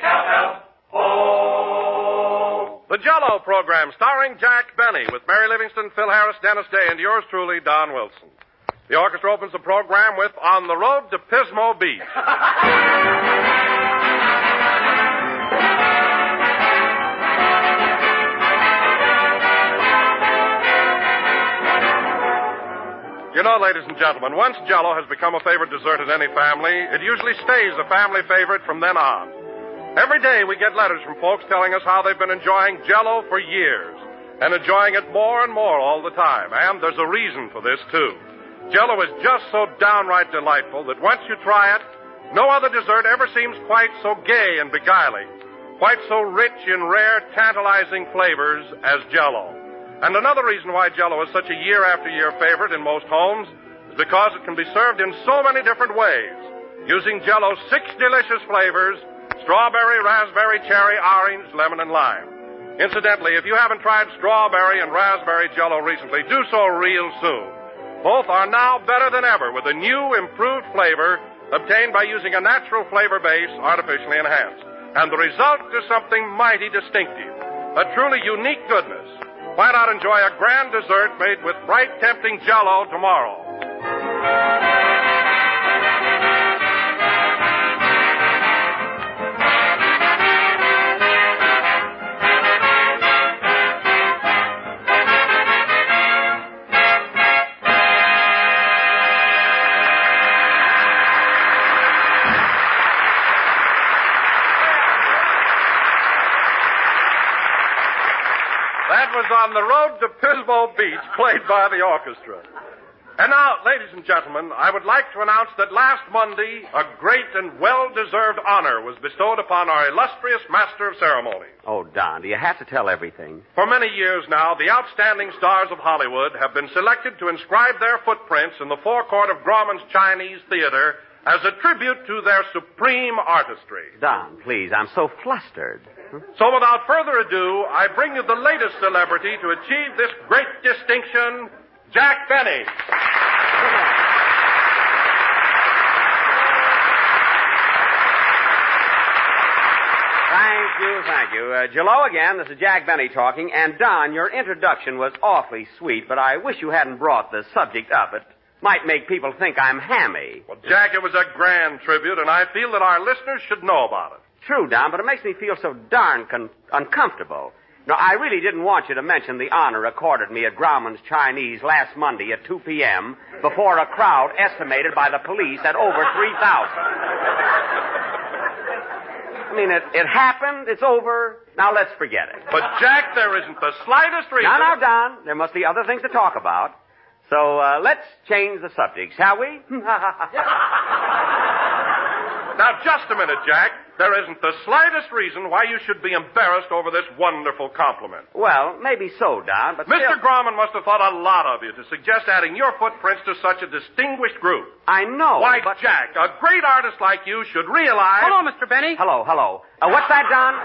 L-L-O. The Jell-O program starring Jack Benny with Mary Livingston, Phil Harris, Dennis Day, and yours truly, Don Wilson. The orchestra opens the program with On the Road to Pismo Beach. You know, ladies and gentlemen, once Jell-O has become a favorite dessert in any family, it usually stays a family favorite from then on. Every day we get letters from folks telling us how they've been enjoying Jell-O for years, and enjoying it more and more all the time. And there's a reason for this, too. Jell-O is just so downright delightful that once you try it, no other dessert ever seems quite so gay and beguiling, quite so rich in rare, tantalizing flavors as Jell-O. And another reason why Jell-O is such a year-after-year favorite in most homes is because it can be served in so many different ways, using Jell-O's 6 delicious flavors: strawberry, raspberry, cherry, orange, lemon, and lime. Incidentally, if you haven't tried strawberry and raspberry Jell-O recently, do so real soon. Both are now better than ever with a new, improved flavor obtained by using a natural flavor base artificially enhanced. And the result is something mighty distinctive, a truly unique goodness. Why not enjoy a grand dessert made with bright, tempting Jell-O tomorrow? That was On the Road to Pismo Beach, played by the orchestra. And now, ladies and gentlemen, I would like to announce that last Monday, a great and well-deserved honor was bestowed upon our illustrious Master of Ceremonies. Oh, Don, do you have to tell everything? For many years now, the outstanding stars of Hollywood have been selected to inscribe their footprints in the forecourt of Grauman's Chinese Theater as a tribute to their supreme artistry. Don, please, I'm so flustered. So without further ado, I bring you the latest celebrity to achieve this great distinction, Jack Benny. Thank you. Jell-O again, this is Jack Benny talking. And Don, your introduction was awfully sweet, but I wish you hadn't brought the subject up. It might make people think I'm hammy. Well, Jack, it was a grand tribute, and I feel that our listeners should know about it. True, Don, but it makes me feel so darn uncomfortable. No, I really didn't want you to mention the honor accorded me at Grauman's Chinese last Monday at 2 p.m. before a crowd estimated by the police at over 3,000. I mean, it happened, it's over, now let's forget it. But, Jack, there isn't the slightest reason... Now, Don, there must be other things to talk about. So, let's change the subject, shall we? Now, just a minute, Jack. There isn't the slightest reason why you should be embarrassed over this wonderful compliment. Well, maybe so, Don, but Mr. Grauman must have thought a lot of you to suggest adding your footprints to such a distinguished group. I know, Why, but... Jack, a great artist like you should realize... Hello, Mr. Benny. Hello. What's that, Don?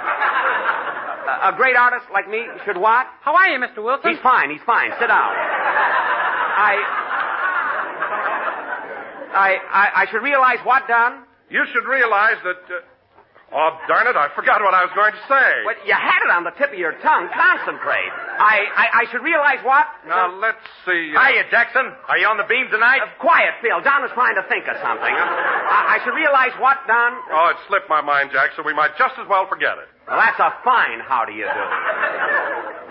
A great artist like me should what? How are you, Mr. Wilson? He's fine. Sit down. I should realize what, Don? You should realize that... Oh, darn it, I forgot what I was going to say. Well, you had it on the tip of your tongue. Concentrate. I should realize what? Now, let's see. Hiya, Jackson. Are you on the beam tonight? Quiet, Phil. Don was trying to think of something. I should realize what, Don? Oh, it slipped my mind, Jack, so we might just as well forget it. Well, that's a fine how do you do.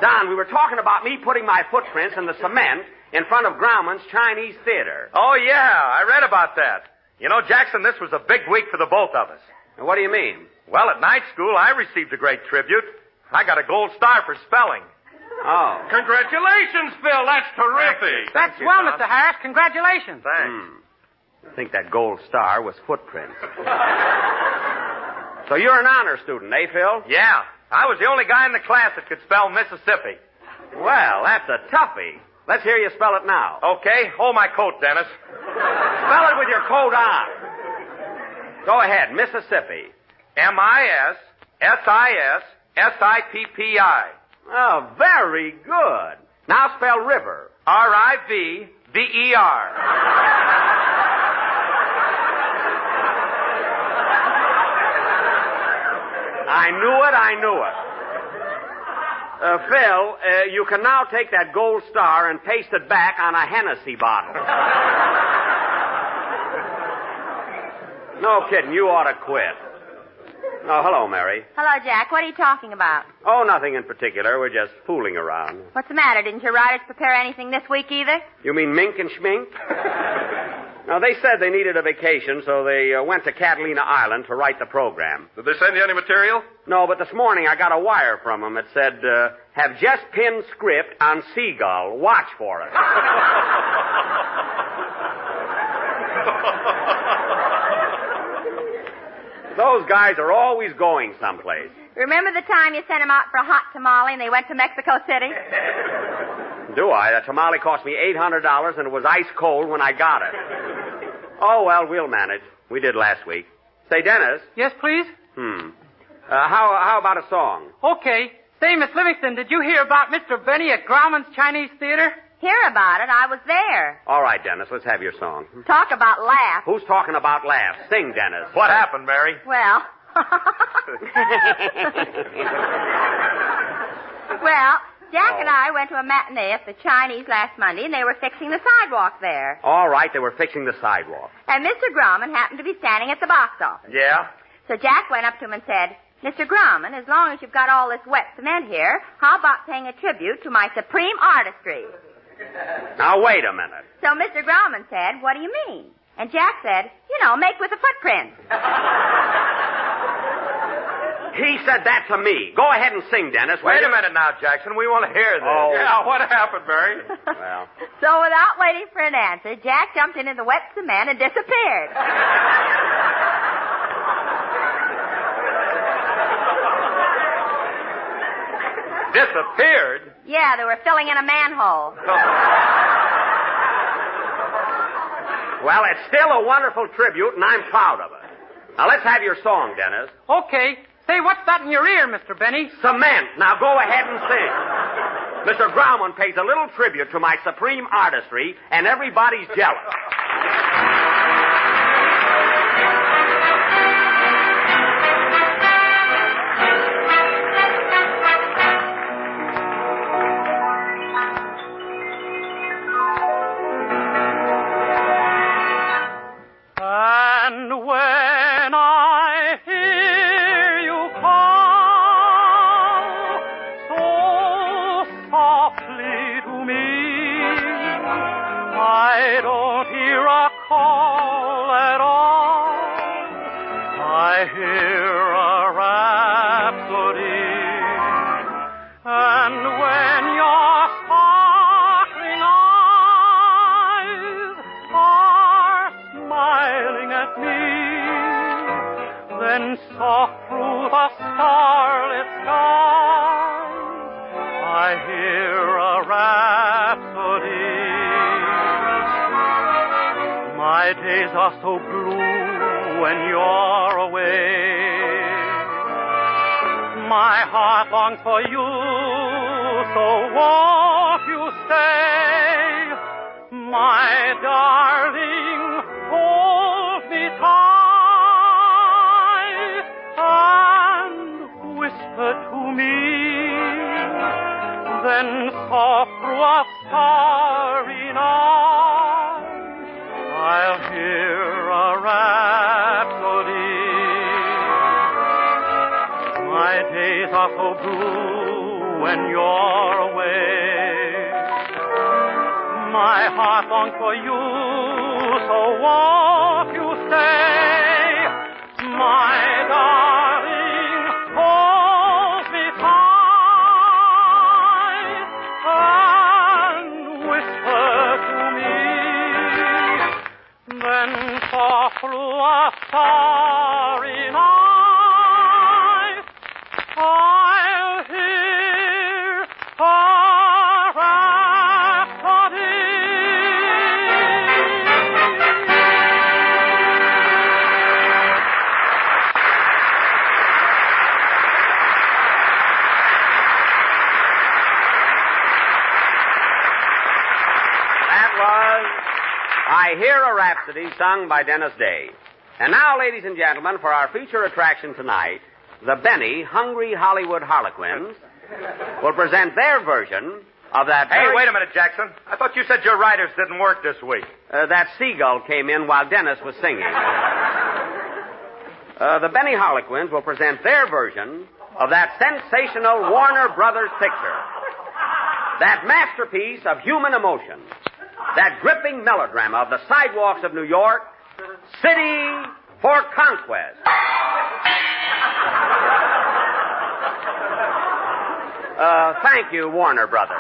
Don, we were talking about me putting my footprints in the cement in front of Grauman's Chinese Theater. Oh, yeah, I read about that. You know, Jackson, this was a big week for the both of us. What do you mean? Well, at night school, I received a great tribute. I got a gold star for spelling. Oh. Congratulations, Phil. That's terrific. That's swell, Mr. Harris. Congratulations. Thanks. I think that gold star was footprints. So you're an honor student, eh, Phil? Yeah. I was the only guy in the class that could spell Mississippi. Well, that's a toughie. Let's hear you spell it now. Okay, hold my coat, Dennis. Spell it with your coat on. Go ahead, Mississippi. Mississippi. Oh, very good. Now spell river. River. I knew it. Phil, you can now take that gold star and paste it back on a Hennessy bottle. No kidding, you ought to quit. Oh, hello, Mary. Hello, Jack. What are you talking about? Oh, nothing in particular. We're just fooling around. What's the matter? Didn't your writers prepare anything this week either? You mean Mink and Schmink? No, they said they needed a vacation, so they went to Catalina Island to write the program. Did they send you any material? No, but this morning I got a wire from them. It said, have just pinned script on Seagull. Watch for it. Those guys are always going someplace. Remember the time you sent them out for a hot tamale and they went to Mexico City? Do I? That tamale cost me $800 and it was ice cold when I got it. Oh, well, we'll manage. We did last week. Say, Dennis. Yes, please? How about a song? Okay. Say, Miss Livingston, did you hear about Mr. Benny at Grauman's Chinese Theater? Hear about it. I was there. All right, Dennis, let's have your song. Talk about laugh. Who's talking about laughs? Sing, Dennis. What happened, Mary? Well. Well, Jack and I went to a matinee at the Chinese last Monday, and they were fixing the sidewalk there. All right, they were fixing the sidewalk. And Mr. Grauman happened to be standing at the box office. Yeah? So Jack went up to him and said, Mr. Grauman, as long as you've got all this wet cement here, how about paying a tribute to my supreme artistry? Now, wait a minute. So Mr. Grauman said, what do you mean? And Jack said, make with a footprint. He said that to me. Go ahead and sing, Dennis. Wait a minute now, Jackson. We want to hear this. Oh. Yeah, what happened, Mary? Well. So without waiting for an answer, Jack jumped into the wet cement and disappeared. Disappeared? Yeah, they were filling in a manhole. Well, it's still a wonderful tribute, and I'm proud of it. Now, let's have your song, Dennis. Okay. Say, what's that in your ear, Mr. Benny? Cement. Now, go ahead and sing. Mr. Grauman pays a little tribute to my supreme artistry, and everybody's jealous. And when I hear you call so softly to me, I don't hear a call at all. I hear a rhapsody. And when your sparkling eyes are smiling at me, then soft through the starlit skies, I hear a rhapsody. My days are so blue when you're away. My heart longs for you, so won't you stay? My darling, hold me tight and whisper to me. Then soft through a starry night, I'll hear a rhapsody. My days are so blue when you're away. My heart longs for you, so won't you stay? My darling, hold me tight and whisper to me. Then soft through a starry night, I'll hear a rhapsody. That was I Hear a Rhapsody, sung by Dennis Day. And now, ladies and gentlemen, for our feature attraction tonight, the Benny Hungry Hollywood Harlequins will present their version of that... Hey, wait a minute, Jackson. I thought you said your writers didn't work this week. That seagull came in while Dennis was singing. The Benny Harlequins will present their version of that sensational Warner Brothers picture. That masterpiece of human emotion. That gripping melodrama of the sidewalks of New York, City for Conquest. Thank you, Warner Brothers.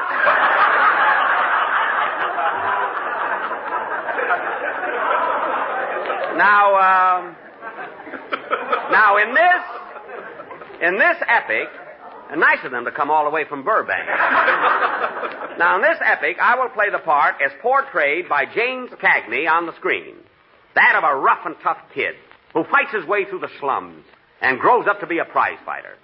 Now, in this epic, nice of them to come all the way from Burbank. Now, in this epic, I will play the part as portrayed by James Cagney on the screen. That of a rough and tough kid who fights his way through the slums and grows up to be a prize fighter.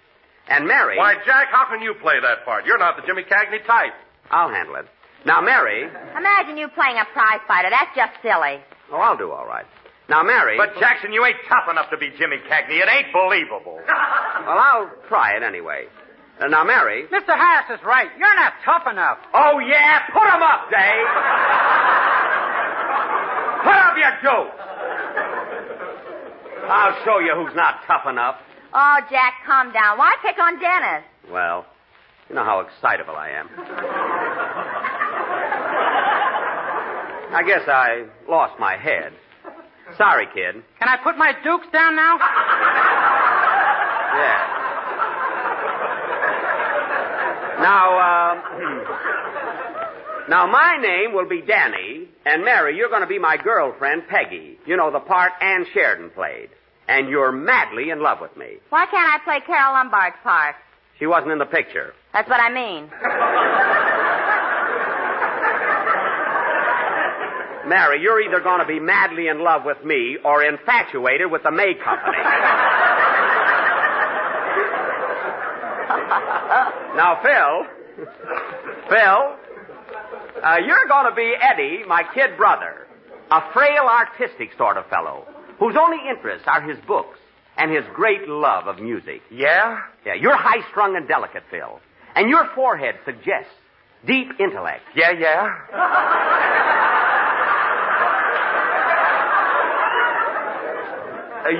And Mary... Why, Jack, how can you play that part? You're not the Jimmy Cagney type. I'll handle it. Now, Mary... Imagine you playing a prize fighter. That's just silly. Oh, I'll do all right. Now, Mary... But, Jackson, you ain't tough enough to be Jimmy Cagney. It ain't believable. Well, I'll try it anyway. Now, Mary... Mr. Harris is right. You're not tough enough. Oh, yeah? Put 'em up, Dave. Put up your jokes. I'll show you who's not tough enough. Oh, Jack, calm down. Why pick on Dennis? Well, you know how excitable I am. I guess I lost my head. Sorry, kid. Can I put my dukes down now? Yeah. Now, my name will be Danny, and Mary, you're going to be my girlfriend, Peggy. You know, the part Ann Sheridan played. And you're madly in love with me. Why can't I play Carol Lombard's part? She wasn't in the picture. That's what I mean. Mary, you're either going to be madly in love with me or infatuated with the May Company. Now, Phil, you're going to be Eddie, my kid brother, a frail, artistic sort of fellow whose only interests are his books and his great love of music. Yeah? Yeah, you're high-strung and delicate, Phil, and your forehead suggests deep intellect. Yeah?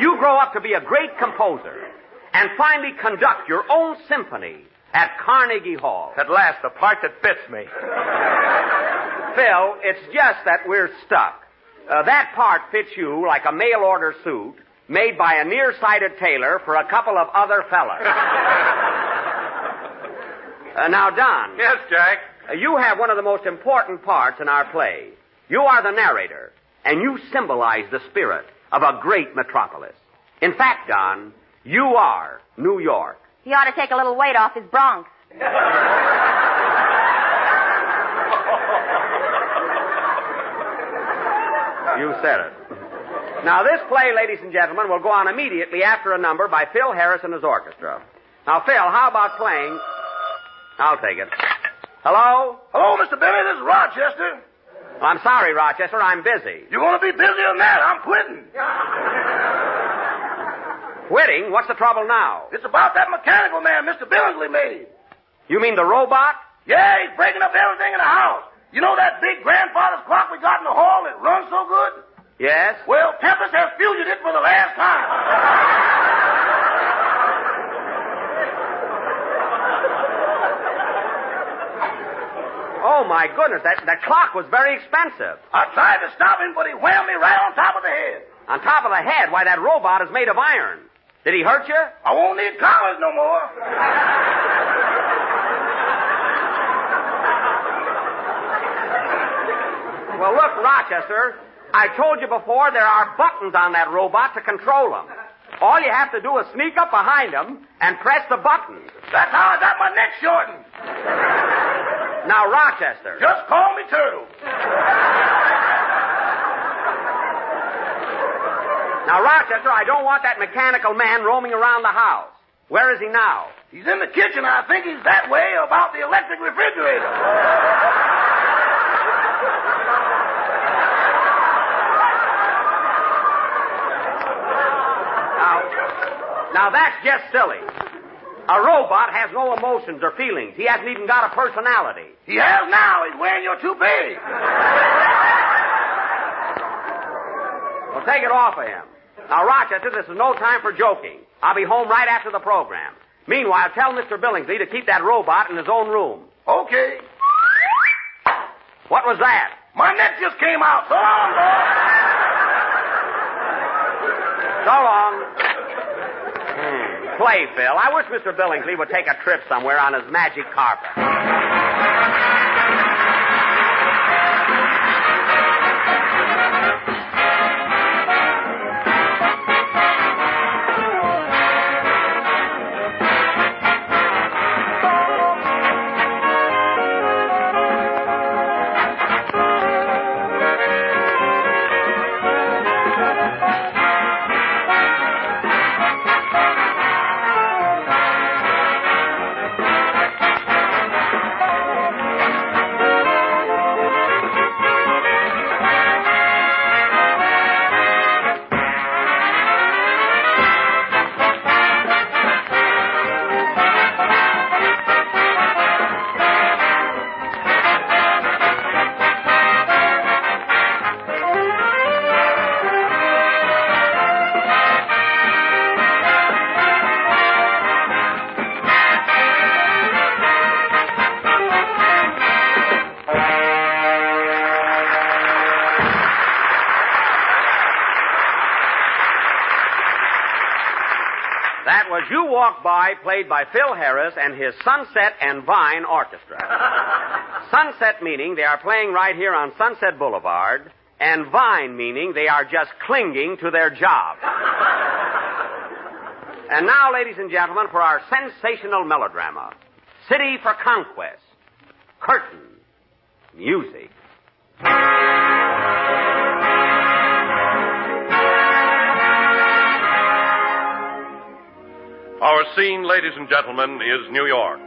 You grow up to be a great composer and finally conduct your own symphony at Carnegie Hall. At last, the part that fits me. Phil, it's just that we're stuck. That part fits you like a mail-order suit made by a nearsighted tailor for a couple of other fellas. Now, Don. Yes, Jack? You have one of the most important parts in our play. You are the narrator, and you symbolize the spirit of a great metropolis. In fact, Don, you are New York. He ought to take a little weight off his Bronx. You said it. Now, this play, ladies and gentlemen, will go on immediately after a number by Phil Harris and his orchestra. Now, Phil, how about playing... I'll take it. Hello? Hello, Mr. Billy. This is Rochester. I'm sorry, Rochester. I'm busy. You're going to be busier than that. I'm quitting. Quitting? What's the trouble now? It's about that mechanical man Mr. Billingsley made. You mean the robot? Yeah, he's breaking up everything in the house. You know that big grandfather's clock we got in the hall that runs so good? Yes? Well, Tempest has fusioned it for the last time. Oh, my goodness. That clock was very expensive. I tried to stop him, but he whammed me right on top of the head. On top of the head? Why, that robot is made of iron. Did he hurt you? I won't need collars no more. Well, look, Rochester, I told you before there are buttons on that robot to control him. All you have to do is sneak up behind him and press the button. That's how I got my neck shortened. Now, Rochester. Just call me Turtle. Now, Rochester, I don't want that mechanical man roaming around the house. Where is he now? He's in the kitchen. I think he's that way about the electric refrigerator. Now, that's just silly. A robot has no emotions or feelings. He hasn't even got a personality. He has now. He's wearing your toupee. Well, take it off of him. Now, Rochester, this is no time for joking. I'll be home right after the program. Meanwhile, tell Mr. Billingsley to keep that robot in his own room. Okay. What was that? My neck just came out. So long, boy. So long. Play, Phil. I wish Mr. Billingsley would take a trip somewhere on his magic carpet. That was You Walk By, played by Phil Harris and his Sunset and Vine Orchestra. Sunset meaning they are playing right here on Sunset Boulevard, and Vine meaning they are just clinging to their job. And now, ladies and gentlemen, for our sensational melodrama, City for Conquest, Curtain, Music. Our scene, ladies and gentlemen, is New York.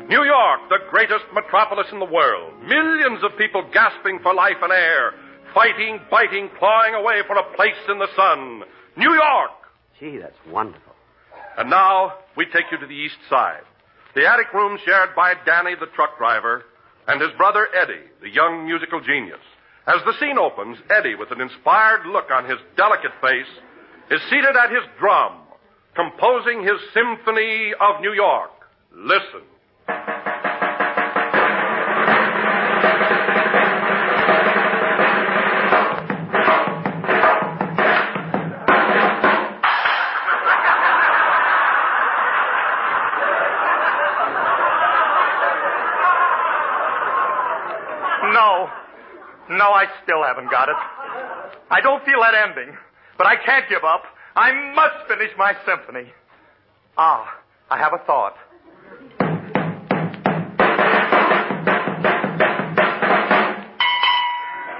New York, the greatest metropolis in the world. Millions of people gasping for life and air, fighting, biting, clawing away for a place in the sun. New York! Gee, that's wonderful. And now, we take you to the East Side. The attic room shared by Danny, the truck driver, and his brother Eddie, the young musical genius. As the scene opens, Eddie, with an inspired look on his delicate face, is seated at his drum, composing his Symphony of New York. Listen. No, I still haven't got it. I don't feel that ending, but I can't give up. I must finish my symphony. I have a thought.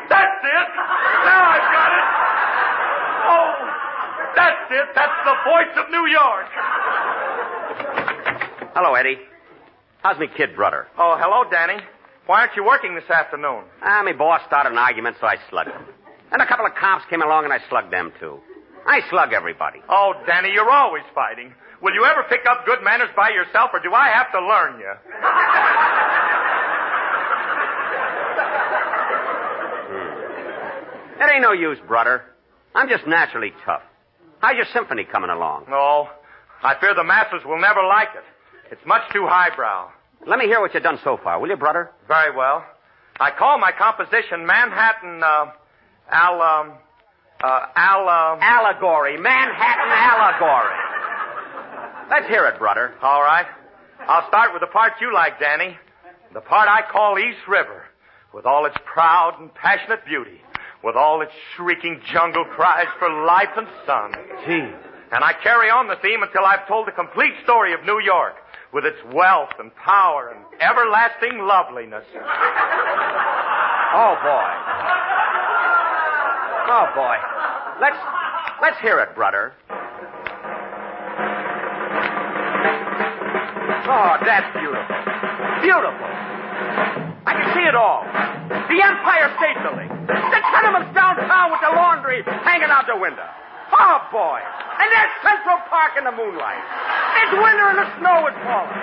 That's it! Now I've got it! Oh, that's it! That's the voice of New York! Hello, Eddie. How's me kid brother? Oh, hello, Danny. Why aren't you working this afternoon? My boss started an argument, so I slugged him. And a couple of cops came along, and I slugged them, too. I slug everybody. Oh, Danny, you're always fighting. Will you ever pick up good manners by yourself, or do I have to learn you? It ain't no use, brother. I'm just naturally tough. How's your symphony coming along? Oh, I fear the masses will never like it. It's much too highbrow. Let me hear what you've done so far, will you, brother? Very well. I call my composition Manhattan, Allegory. Manhattan Allegory. Let's hear it, brother. All right. I'll start with the part you like, Danny. The part I call East River, with all its proud and passionate beauty, with all its shrieking jungle cries for life and sun. Gee. And I carry on the theme until I've told the complete story of New York, with its wealth and power and everlasting loveliness. Oh, boy. Oh, boy. Let's hear it, brother. Oh, that's beautiful. Beautiful. I can see it all. The Empire State Building. The tenements downtown with the laundry hanging out the window. Oh, Oh, boy. And there's Central Park in the moonlight. It's winter and the snow is falling.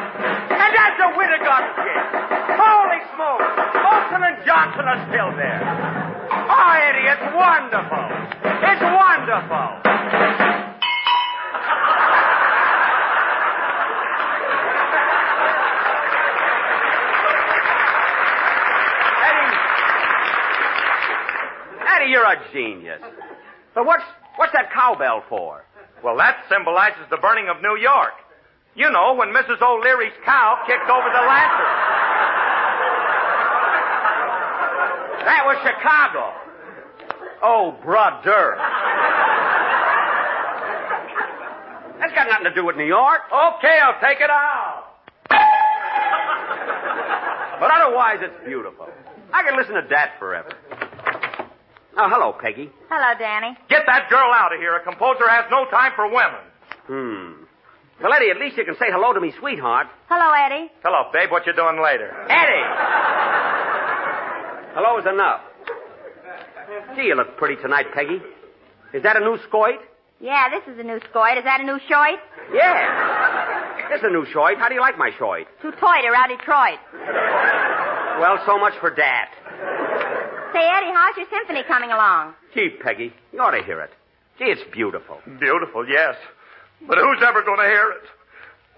And that's the Winter Garden Kid. Holy smoke. Olsen and Johnson are still there. Oh, Eddie, it's wonderful. It's wonderful. Eddie, you're a genius. But what's that cowbell for? Well, that symbolizes the burning of New York. You know, when Mrs. O'Leary's cow kicked over the lantern. That was Chicago. Oh, brother. That's got nothing to do with New York. Okay, I'll take it out. But otherwise, it's beautiful. I can listen to that forever. Oh, hello, Peggy. Hello, Danny. Get that girl out of here. A composer has no time for women. Well, Eddie, at least you can say hello to me, sweetheart. Hello, Eddie. Hello, babe. What you doing later? Eddie! Hello is enough. Gee, you look pretty tonight, Peggy. Is that a new skoit? Yeah, this is a new skoit. Is that a new shoit? Yeah. This is a new shoit. How do you like my shoit? Too toit around Detroit. Well, so much for that. Say, Eddie, how's your symphony coming along? Gee, Peggy, you ought to hear it. Gee, it's beautiful. Beautiful, yes. But who's ever going to hear it?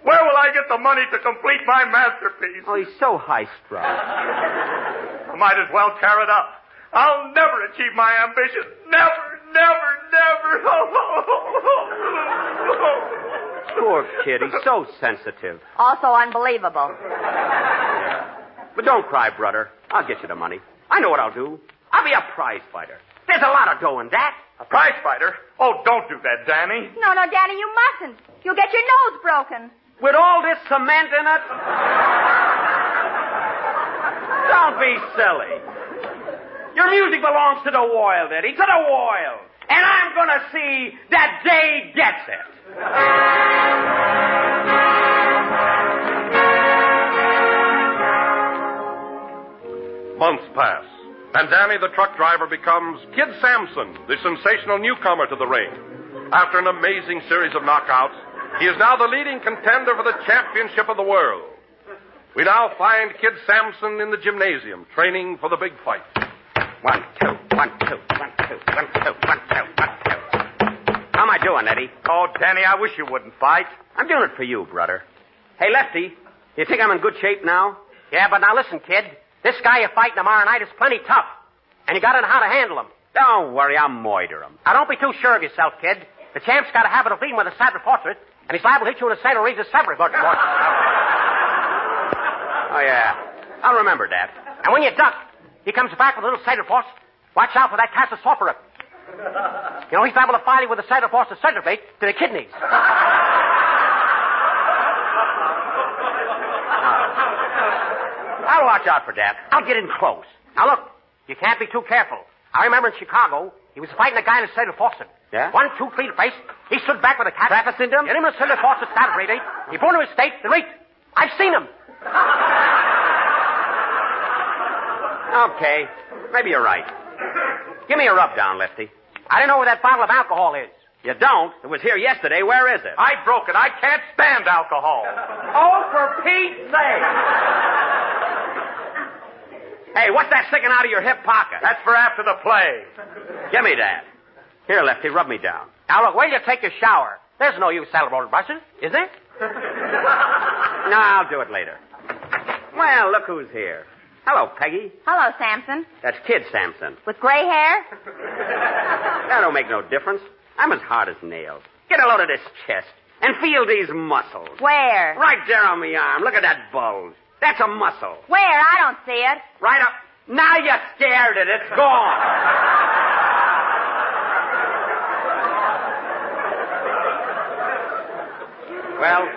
Where will I get the money to complete my masterpiece? Oh, he's so high-strung. I might as well tear it up. I'll never achieve my ambition. Never, never, never. Poor kid, he's so sensitive. Also unbelievable. But don't cry, brother. I'll get you the money. I know what I'll do. I'll be a prize fighter. There's a lot of dough in that. A prize fighter? Oh, don't do that, Danny. No, Danny, you mustn't. You'll get your nose broken. With all this cement in it? Don't be silly. Your music belongs to the world, Eddie, to the world. And I'm going to see that Dave gets it. Months pass, and Danny the truck driver becomes Kid Sampson, the sensational newcomer to the ring. After an amazing series of knockouts, he is now the leading contender for the championship of the world. We now find Kid Sampson in the gymnasium, training for the big fight. 1, 2, 1, 2, 1, 2, 1, 2, 1, 2, 1, 2. How am I doing, Eddie? Oh, Danny, I wish you wouldn't fight. I'm doing it for you, brother. Hey, Lefty, you think I'm in good shape now? Yeah, but now listen, kid. This guy you're fighting tomorrow night is plenty tough. And you got to know how to handle him. Don't worry, I'll moiter him. Now, don't be too sure of yourself, kid. The champ's got a habit of leading with a saddle portrait, and he's liable to hit you in the center reads a severed portrait. Oh, yeah. I'll remember that. And when you duck, he comes back with a little saddle force. Watch out for that Casa Sorcerer. You know, he's liable to fire you with a saddle force to centrifate to the kidneys. I'll watch out for that. I'll get in close. Now, look, you can't be too careful. I remember in Chicago, he was fighting a guy in a saddle force. Yeah? 1, 2, 3 to face. He stood back with a cat. Travis syndrome? Get him in a saddle force to start reading. He brought him his state, the reach. I've seen him. Okay. Maybe you're right. Give me a rub down, Lefty. I don't know where that bottle of alcohol is. You don't? It was here yesterday. Where is it? I broke it. I can't stand alcohol. Oh, for Pete's sake. Hey, what's that sticking out of your hip pocket? That's for after the play. Give me that. Here, Lefty, rub me down. Now, look, wait till you take your shower. There's no use saddle roller brushes, is there? No, I'll do it later. Well, look who's here. Hello, Peggy. Hello, Sampson. That's Kid Sampson. With gray hair? That don't make no difference. I'm as hard as nails. Get a load of this chest and feel these muscles. Where? Right there on my arm. Look at that bulge. That's a muscle. Where? I don't see it. Right up. Now you scared it. It's gone. Well,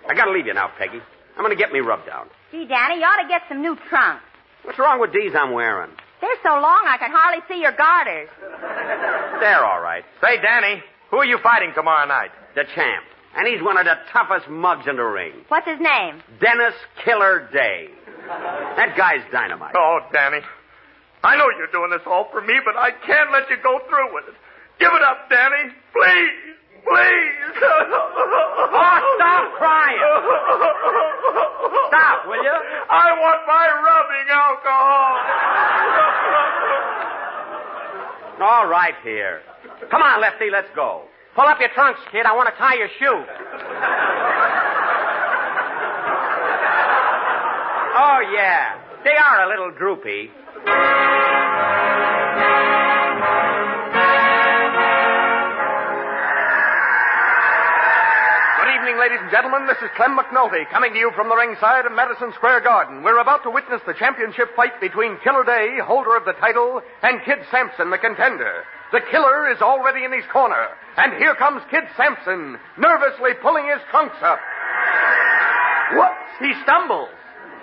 I gotta leave you now, Peggy. I'm gonna get me rubbed down. Gee, Danny, you ought to get some new trunks. What's wrong with these I'm wearing? They're so long I can hardly see your garters. They're all right. Say, Danny, who are you fighting tomorrow night? The champ. And he's one of the toughest mugs in the ring. What's his name? Dennis Killer Day. That guy's dynamite. Oh, Danny, I know you're doing this all for me, but I can't let you go through with it. Give it up, Danny. Please. Please. Oh, stop crying. Stop, will you? I want my rubbing alcohol. All right, here. Come on, Lefty, let's go. Pull up your trunks, kid. I want to tie your shoe. Oh, yeah. They are a little droopy. Ladies and gentlemen, this is Clem McNulty coming to you from the ringside of Madison Square Garden. We're about to witness the championship fight between Killer Day, holder of the title, and Kid Sampson, the contender. The killer is already in his corner, and here comes Kid Sampson, nervously pulling his trunks up. Whoops! He stumbles.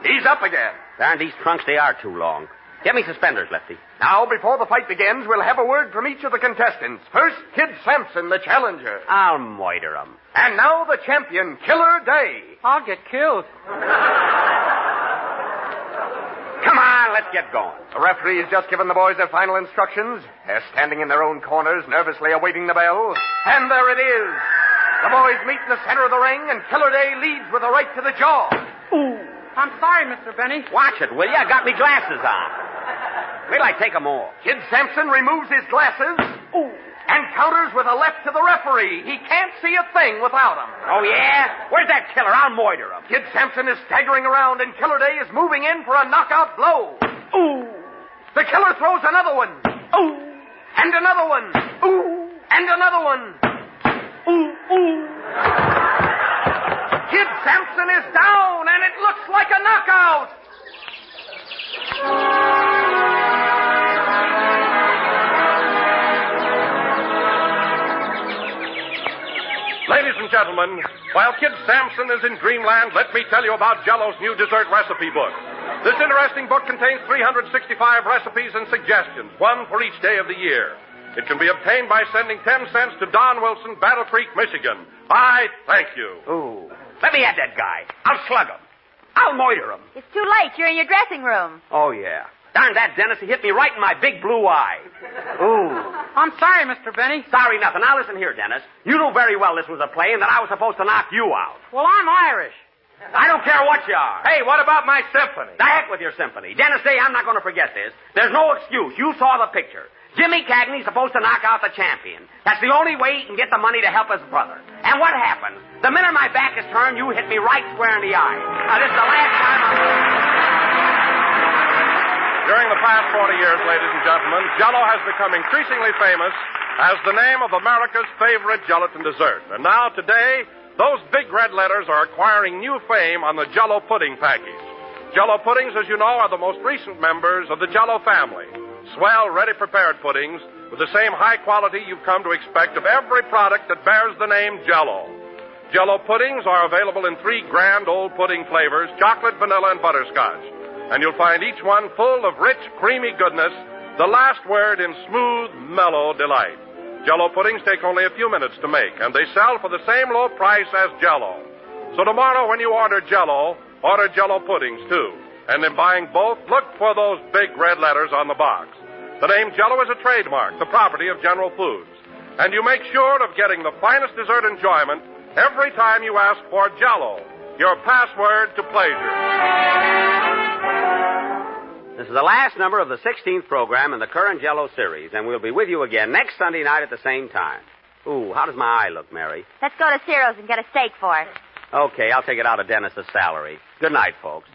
He's up again. Darn, these trunks, they are too long. Get me suspenders, Lefty. Now, before the fight begins, we'll have a word from each of the contestants. First, Kid Sampson, the challenger. I'll moiter 'em. And now the champion, Killer Day. I'll get killed. Come on, let's get going. The referee has just given the boys their final instructions. They're standing in their own corners, nervously awaiting the bell. And there it is. The boys meet in the center of the ring, and Killer Day leads with a right to the jaw. Ooh. I'm sorry, Mr. Benny. Watch it, will you? I got me glasses on. Wait till I take 'em off. Kid Sampson removes his glasses. Ooh. And counters with a left to the referee. He can't see a thing without them. Oh, yeah? Where's that killer? I'll moiter him. Kid Sampson is staggering around, and Killer Day is moving in for a knockout blow. Ooh. The killer throws another one. Ooh. And another one. Ooh. And another one. Ooh, ooh. Kid Sampson is down, and it looks like a knockout. Ladies and gentlemen, while Kid Sampson is in dreamland, let me tell you about Jell-O's new dessert recipe book. This interesting book contains 365 recipes and suggestions, one for each day of the year. It can be obtained by sending 10 cents to Don Wilson, Battle Creek, Michigan. I thank you. Ooh. Let me have that guy. I'll slug him. I'll moiter him. It's too late. You're in your dressing room. Oh, yeah. Darn that, Dennis. He hit me right in my big blue eye. Ooh. I'm sorry, Mr. Benny. Sorry nothing. Now listen here, Dennis. You knew very well this was a play and that I was supposed to knock you out. Well, I'm Irish. I don't care what you are. Hey, what about my symphony? The heck with your symphony. Dennis Day, I'm not going to forget this. There's no excuse. You saw the picture. Jimmy Cagney's supposed to knock out the champion. That's the only way he can get the money to help his brother. And what happened? The minute my back is turned, you hit me right square in the eye. Now, this is the last time During the past 40 years, ladies and gentlemen, Jell-O has become increasingly famous as the name of America's favorite gelatin dessert. And now, today, those big red letters are acquiring new fame on the Jell-O pudding package. Jell-O puddings, as you know, are the most recent members of the Jell-O family. Swell, ready-prepared puddings with the same high quality you've come to expect of every product that bears the name Jell-O. Jell-O puddings are available in 3 grand old pudding flavors, chocolate, vanilla, and butterscotch. And you'll find each one full of rich, creamy goodness, the last word in smooth, mellow delight. Jell-O puddings take only a few minutes to make, and they sell for the same low price as Jell-O. So tomorrow when you order Jell-O, order Jell-O puddings, too. And in buying both, look for those big red letters on the box. The name Jell-O is a trademark, the property of General Foods. And you make sure of getting the finest dessert enjoyment every time you ask for Jell-O, your password to pleasure. This is the last number of the 16th program in the current Jell-O series, and we'll be with you again next Sunday night at the same time. Ooh, how does my eye look, Mary? Let's go to Ciro's and get a steak for it. Okay, I'll take it out of Dennis's salary. Good night, folks.